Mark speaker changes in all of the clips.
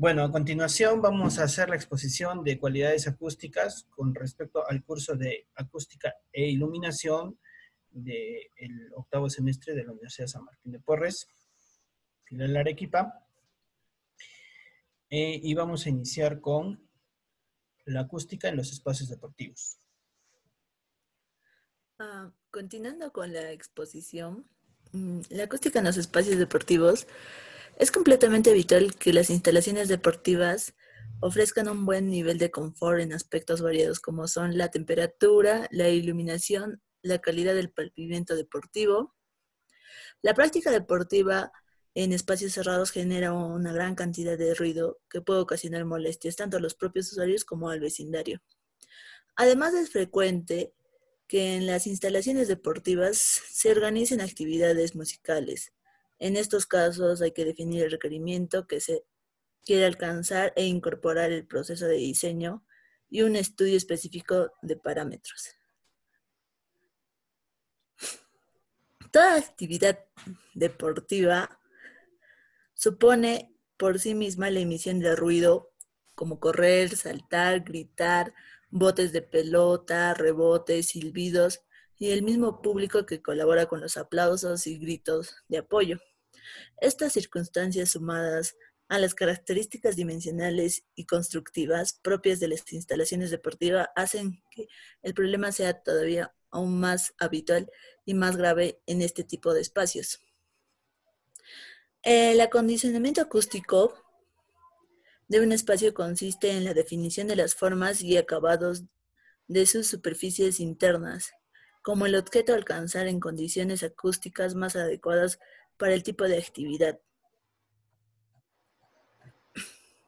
Speaker 1: Bueno, a continuación vamos a hacer la exposición de cualidades acústicas con respecto al curso de acústica e iluminación del octavo semestre de la Universidad San Martín de Porres, filial Arequipa. Y vamos a iniciar con la acústica en los espacios deportivos.
Speaker 2: Continuando con la exposición, la acústica en los espacios deportivos, es completamente habitual que las instalaciones deportivas ofrezcan un buen nivel de confort en aspectos variados como son la temperatura, la iluminación, la calidad del pavimento deportivo. La práctica deportiva en espacios cerrados genera una gran cantidad de ruido que puede ocasionar molestias tanto a los propios usuarios como al vecindario. Además, es frecuente que en las instalaciones deportivas se organicen actividades musicales. En estos casos hay que definir el requerimiento que se quiere alcanzar e incorporar el proceso de diseño y un estudio específico de parámetros. Toda actividad deportiva supone por sí misma la emisión de ruido como correr, saltar, gritar, botes de pelota, rebotes, silbidos y el mismo público que colabora con los aplausos y gritos de apoyo. Estas circunstancias sumadas a las características dimensionales y constructivas propias de las instalaciones deportivas hacen que el problema sea todavía aún más habitual y más grave en este tipo de espacios. El acondicionamiento acústico de un espacio consiste en la definición de las formas y acabados de sus superficies internas, como el objeto a alcanzar en condiciones acústicas más adecuadas para el tipo de actividad.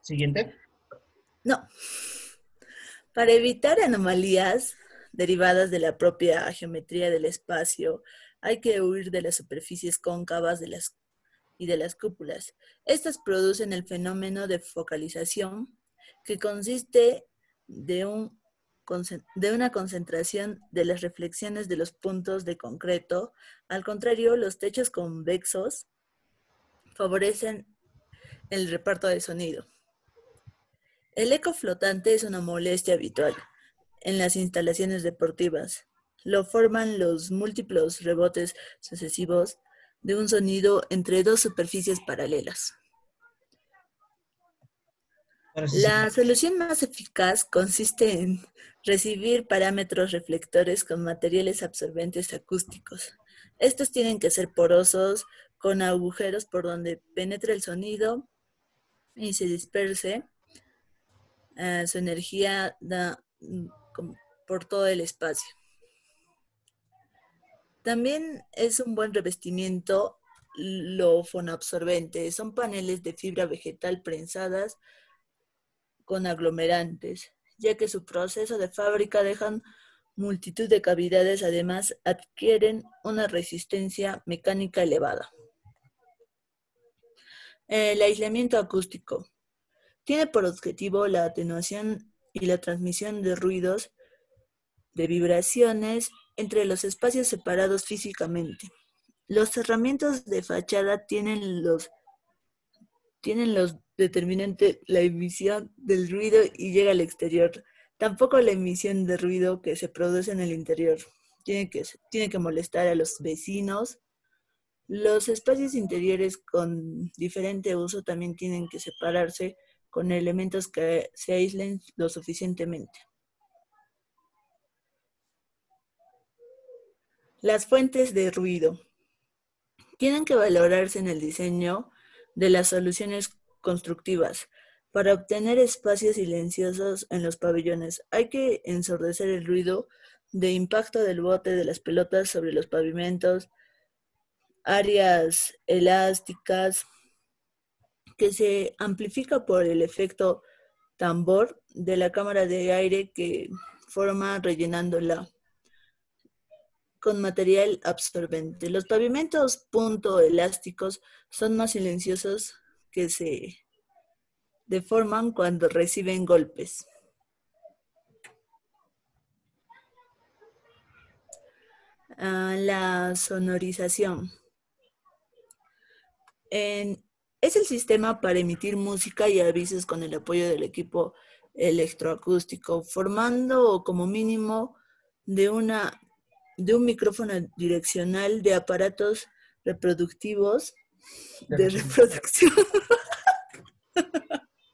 Speaker 1: Siguiente.
Speaker 2: No, para evitar anomalías derivadas de la propia geometría del espacio, hay que huir de las superficies cóncavas y de las cúpulas. Estas producen el fenómeno de focalización, que consiste de una concentración de las reflexiones de los puntos de concreto. Al contrario, los techos convexos favorecen el reparto de sonido. El eco flotante es una molestia habitual en las instalaciones deportivas. Lo forman los múltiples rebotes sucesivos de un sonido entre dos superficies paralelas. La solución más eficaz consiste en recibir parámetros reflectores con materiales absorbentes acústicos. Estos tienen que ser porosos, con agujeros por donde penetre el sonido y se disperse su energía por todo el espacio. También es un buen revestimiento lo fonoabsorbente. Son paneles de fibra vegetal prensadas con aglomerantes, ya que su proceso de fábrica dejan multitud de cavidades, además adquieren una resistencia mecánica elevada. El aislamiento acústico tiene por objetivo la atenuación y la transmisión de ruidos, de vibraciones entre los espacios separados físicamente. Los cerramientos de fachada tienen los determinantes la emisión del ruido y llega al exterior. Tampoco la emisión de ruido que se produce en el interior. Tiene que molestar a los vecinos. Los espacios interiores con diferente uso también tienen que separarse con elementos que se aíslen lo suficientemente. Las fuentes de ruido tienen que valorarse en el diseño de las soluciones constructivas. Para obtener espacios silenciosos en los pabellones, hay que ensordecer el ruido de impacto del bote de las pelotas sobre los pavimentos, áreas elásticas, que se amplifica por el efecto tambor de la cámara de aire que forma rellenándola con material absorbente. Los pavimentos punto elásticos son más silenciosos, que se deforman cuando reciben golpes. La sonorización. En Es el sistema para emitir música y avisos con el apoyo del equipo electroacústico, formando como mínimo de un micrófono direccional de aparatos reproductivos de reproducción.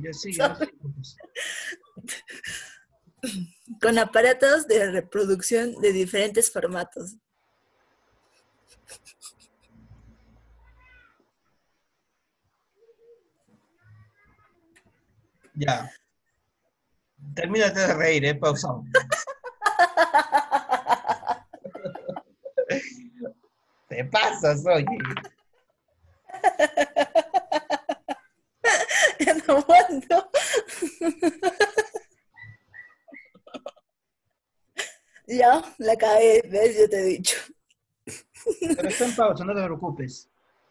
Speaker 1: Ya sigue.
Speaker 2: Con aparatos de reproducción de diferentes formatos.
Speaker 1: Ya. Termínate de reír, pausa. Te pasas, oye.
Speaker 2: No aguanto. Ya, la cagué, ¿ves? Yo te he dicho.
Speaker 1: Pero está en pausa, no te preocupes.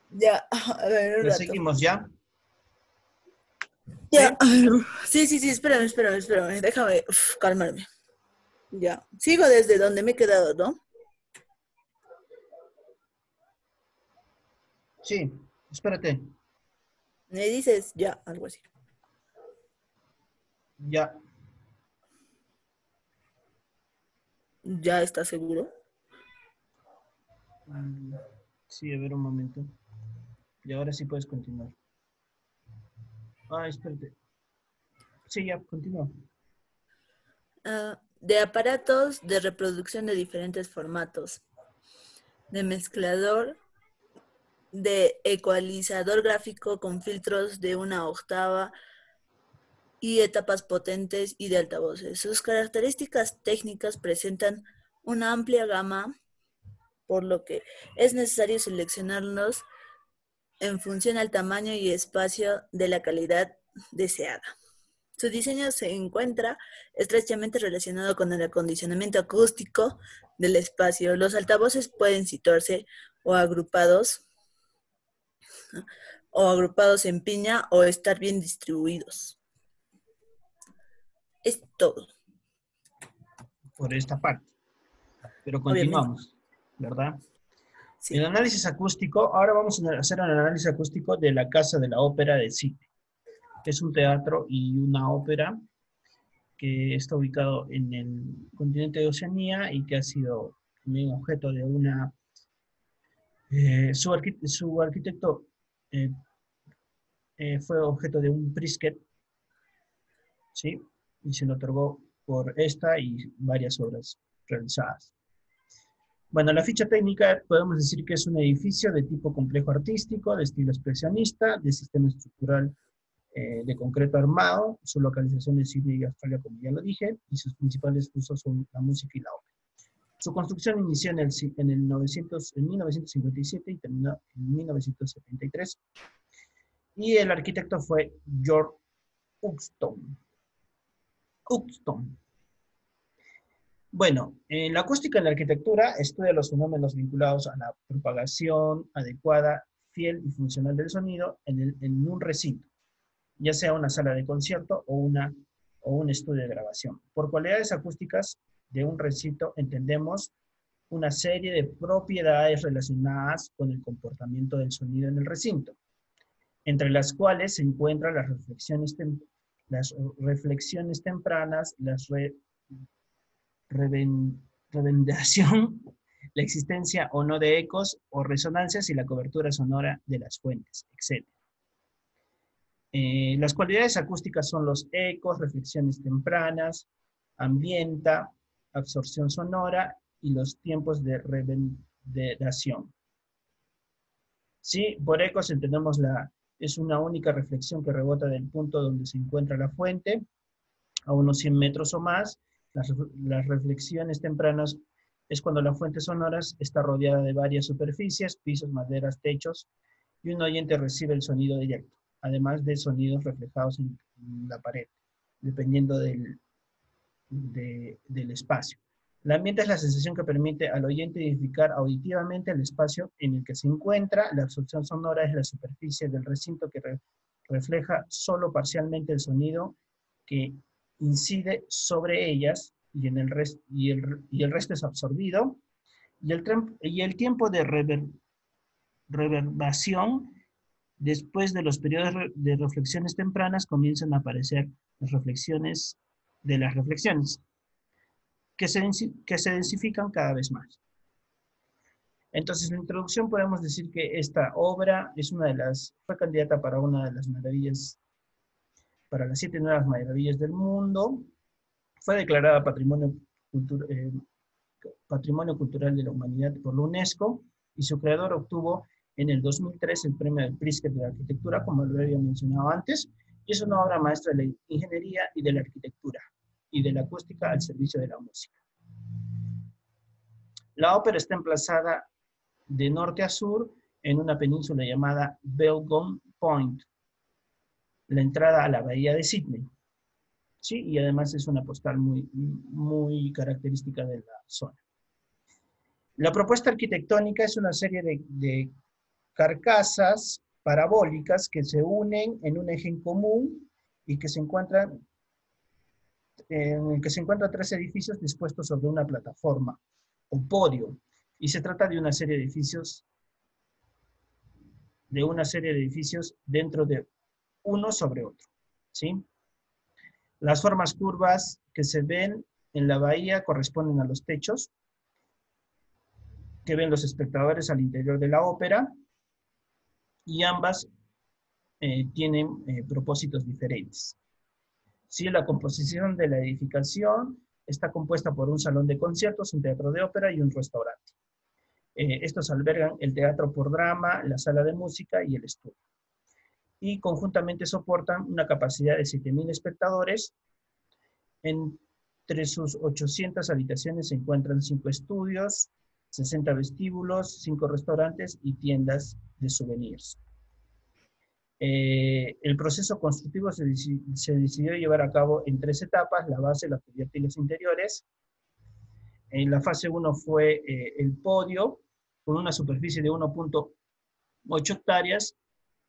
Speaker 2: Ya, a ver, un
Speaker 1: Ya
Speaker 2: rato.
Speaker 1: seguimos, ¿ya?
Speaker 2: Ya,
Speaker 1: ¿Sí?
Speaker 2: a ver. Sí, espérame. Déjame calmarme. Ya. Sigo desde donde me he quedado, ¿no?
Speaker 1: Sí, espérate.
Speaker 2: Me dices ya, algo así.
Speaker 1: Ya.
Speaker 2: ¿Ya estás seguro?
Speaker 1: Sí, a ver un momento. Y ahora sí puedes continuar. Ah, espérate. Sí, ya, continúa.
Speaker 2: De aparatos de reproducción de diferentes formatos. De mezclador, de ecualizador gráfico con filtros de una octava y etapas potentes y de altavoces. Sus características técnicas presentan una amplia gama, por lo que es necesario seleccionarlos en función al tamaño y espacio de la calidad deseada. Su diseño se encuentra estrechamente relacionado con el acondicionamiento acústico del espacio. Los altavoces pueden situarse o agrupados, en piña o estar bien distribuidos. Es todo.
Speaker 1: Por esta parte. Pero
Speaker 2: Obviamente.
Speaker 1: continuamos, ¿verdad?
Speaker 2: Sí.
Speaker 1: El análisis acústico, ahora vamos a hacer un análisis acústico de la Casa de la Ópera de Sydney. Es un teatro y una ópera que está ubicado en el continente de Oceanía y que ha sido también objeto de una... su arquitecto eh, fue objeto de un Pritzker, ¿sí? Y se le otorgó por esta y varias obras realizadas. Bueno, la ficha técnica podemos decir que es un edificio de tipo complejo artístico, de estilo expresionista, de sistema estructural de concreto armado. Su localización es Sydney y Australia, como ya lo dije, y sus principales usos son la música y la ópera. Su construcción inició en 1957 y terminó en 1973. Y el arquitecto fue George Uxton. Bueno, en la acústica en la arquitectura estudia los fenómenos vinculados a la propagación adecuada, fiel y funcional del sonido en un recinto, ya sea una sala de concierto o un estudio de grabación. Por cualidades acústicas de un recinto entendemos una serie de propiedades relacionadas con el comportamiento del sonido en el recinto, entre las cuales se encuentran las reflexiones tempranas, reverberación, la existencia o no de ecos o resonancias y la cobertura sonora de las fuentes, etc. Las cualidades acústicas son los ecos, reflexiones tempranas, ambienta, absorción sonora y los tiempos de reverberación. Sí, por ecos entendemos es una única reflexión que rebota del punto donde se encuentra la fuente a unos 100 metros o más. Las reflexiones tempranas es cuando la fuente sonora está rodeada de varias superficies, pisos, maderas, techos, y un oyente recibe el sonido directo, además de sonidos reflejados en la pared, dependiendo del espacio. El ambiente es la sensación que permite al oyente identificar auditivamente el espacio en el que se encuentra. La absorción sonora es la superficie del recinto que refleja solo parcialmente el sonido que incide sobre ellas y el resto es absorbido. Y el tiempo de reverberación Después de los periodos de reflexiones tempranas comienzan a aparecer las reflexiones de las reflexiones, que se densifican cada vez más. Entonces, en la introducción podemos decir que esta obra es fue candidata para una de las maravillas, para las 7 nuevas maravillas del mundo. Fue declarada Patrimonio Cultural de la Humanidad por la UNESCO, y su creador obtuvo en el 2003 el premio del Pritzker de la Arquitectura, como lo había mencionado antes, y es una obra maestra de la ingeniería y de la arquitectura, y de la acústica al servicio de la música. La ópera está emplazada de norte a sur en una península llamada Belgone Point, la entrada a la bahía de Sídney. ¿Sí? Y además es una postal muy característica de la zona. La propuesta arquitectónica es una serie de carcasas parabólicas que se unen en un eje en común y que se encuentran en el que se encuentran 3 edificios dispuestos sobre una plataforma o podio, y se trata de una serie de edificios dentro de uno sobre otro, ¿sí? Las formas curvas que se ven en la bahía corresponden a los techos que ven los espectadores al interior de la ópera, y ambas tienen propósitos diferentes. ¿Sí? La composición de la edificación está compuesta por un salón de conciertos, un teatro de ópera y un restaurante. Estos albergan el teatro por drama, la sala de música y el estudio. Y conjuntamente soportan una capacidad de 7.000 espectadores. Entre sus 800 habitaciones se encuentran 5 estudios, 60 vestíbulos, 5 restaurantes y tiendas de souvenirs. El proceso constructivo se decidió llevar a cabo en 3 etapas: la base, la cubierta y los interiores. En la fase 1 fue el podio, con una superficie de 1.8 hectáreas,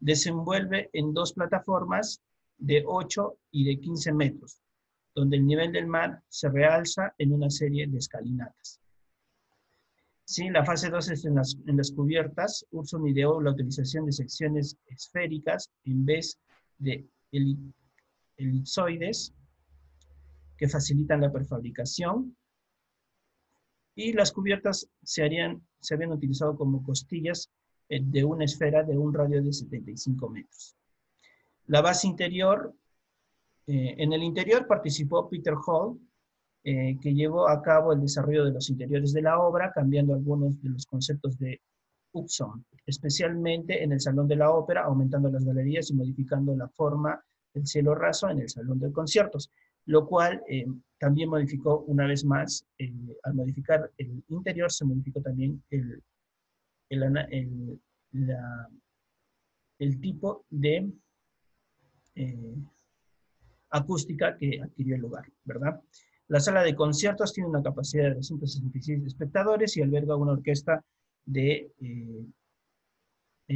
Speaker 1: desenvuelve en 2 plataformas de 8 y de 15 metros, donde el nivel del mar se realza en una serie de escalinatas. Sí, la fase 2 es en las cubiertas. Urson ideó la utilización de secciones esféricas en vez de elipsoides, que facilitan la prefabricación. Y las cubiertas se habían utilizado como costillas de una esfera de un radio de 75 metros. La base interior, en el interior participó Peter Hall, que llevó a cabo el desarrollo de los interiores de la obra, cambiando algunos de los conceptos de Utzon, especialmente en el Salón de la Ópera, aumentando las galerías y modificando la forma del cielo raso en el Salón de Conciertos, lo cual también modificó una vez más, al modificar el interior, se modificó también el tipo de acústica que adquirió el lugar, ¿verdad? La sala de conciertos tiene una capacidad de 266 espectadores y alberga una orquesta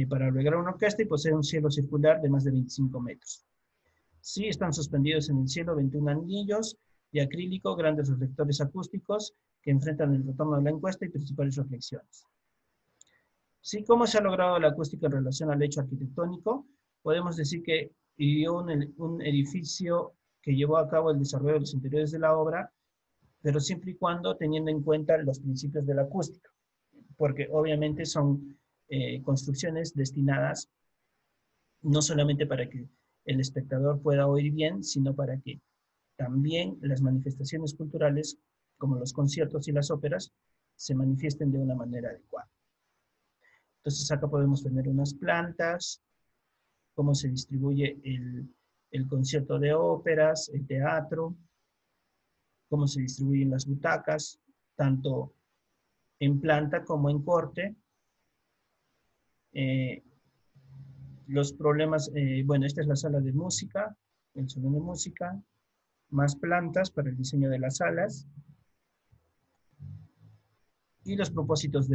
Speaker 1: para albergar una orquesta, y posee un cielo circular de más de 25 metros. Sí, están suspendidos en el cielo 21 anillos de acrílico, grandes reflectores acústicos que enfrentan el retorno de la encuesta y principales reflexiones. Sí, ¿cómo se ha logrado la acústica en relación al hecho arquitectónico? Podemos decir que ideó un edificio que llevó a cabo el desarrollo de los interiores de la obra, pero siempre y cuando teniendo en cuenta los principios de la acústica, porque obviamente son construcciones destinadas no solamente para que el espectador pueda oír bien, sino para que también las manifestaciones culturales, como los conciertos y las óperas, se manifiesten de una manera adecuada. Entonces acá podemos tener unas plantas, cómo se distribuye el concierto de óperas, el teatro, cómo se distribuyen las butacas, tanto en planta como en corte. Los problemas, bueno, esta es la sala de música, el salón de música, más plantas para el diseño de las salas. Y los propósitos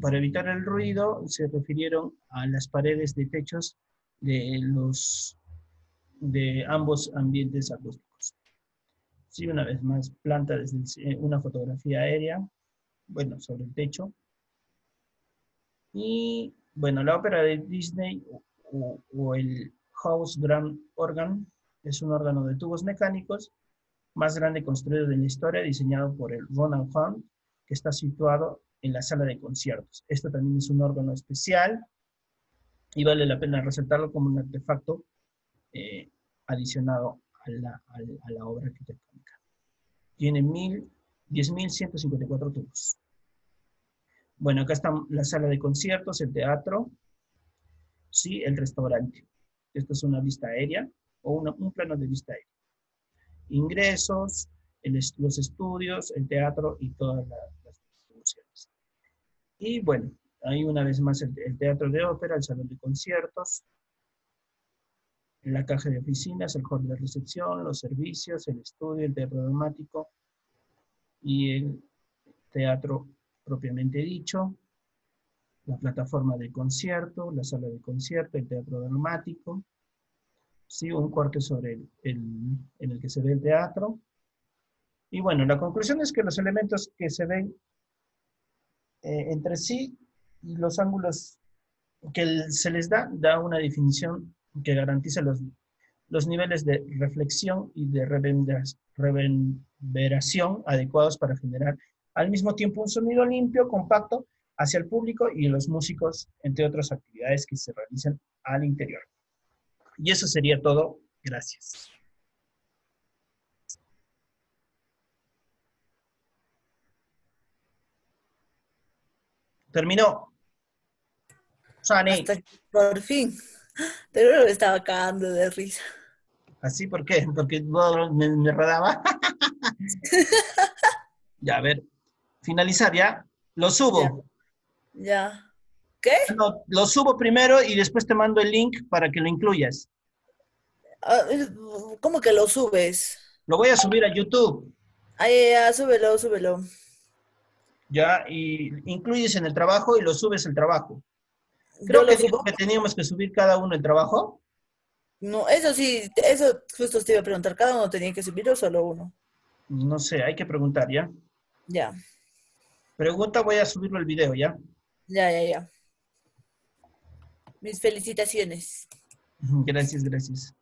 Speaker 1: para evitar el ruido se refirieron a las paredes de techos de ambos ambientes acústicos. Sí, una vez más, planta desde una fotografía aérea, bueno, sobre el techo. Y bueno, la ópera de Disney o el House Drum Organ, es un órgano de tubos mecánicos más grande construido de la historia, diseñado por el Roland Hunt, que está situado en la sala de conciertos. Esto también es un órgano especial y vale la pena resaltarlo como un artefacto adicionado a la obra arquitectónica. Tiene 10.154 tubos. Bueno, acá está la sala de conciertos, el teatro, sí, el restaurante. Esta es una vista aérea o un plano de vista aérea. Ingresos, los estudios, el teatro y todas las distribuciones. Y bueno, ahí una vez más el teatro de ópera, el salón de conciertos, la caja de oficinas, el hall de recepción, los servicios, el estudio, el teatro dramático y el teatro propiamente dicho, la plataforma de concierto, la sala de concierto, el teatro dramático, ¿sí? Un cuarto sobre en el que se ve el teatro. Y bueno, la conclusión es que los elementos que se ven entre sí y los ángulos que se les da una definición que garantiza los niveles de reflexión y de reverberación adecuados para generar al mismo tiempo un sonido limpio, compacto, hacia el público y los músicos, entre otras actividades que se realizan al interior. Y eso sería todo. Gracias. Terminó. Sani.
Speaker 2: Hasta que por fin. Te creo que estaba cagando de risa.
Speaker 1: ¿Así por qué? Porque me rodaba. Ya, a ver. Finalizar ya. Lo
Speaker 2: Ya,
Speaker 1: subo.
Speaker 2: ya. ¿Qué?
Speaker 1: No, lo subo primero y después te mando el link para que lo incluyas.
Speaker 2: Ah, ¿cómo que lo subes?
Speaker 1: Lo voy a subir a YouTube.
Speaker 2: Ay, ya, súbelo, súbelo.
Speaker 1: Ya, y incluyes en el trabajo y lo subes el trabajo.
Speaker 2: Yo
Speaker 1: Creo que
Speaker 2: lo
Speaker 1: dijo
Speaker 2: subo.
Speaker 1: que teníamos que subir cada uno el trabajo.
Speaker 2: No, eso sí, eso justo te iba a preguntar. ¿Cada uno tenía que subir o solo uno?
Speaker 1: No sé, hay que preguntar, ¿ya?
Speaker 2: Ya,
Speaker 1: Pregunta, voy a subirlo el video, ¿ya?
Speaker 2: ya, ya, ya. Mis felicitaciones.
Speaker 1: Gracias, gracias.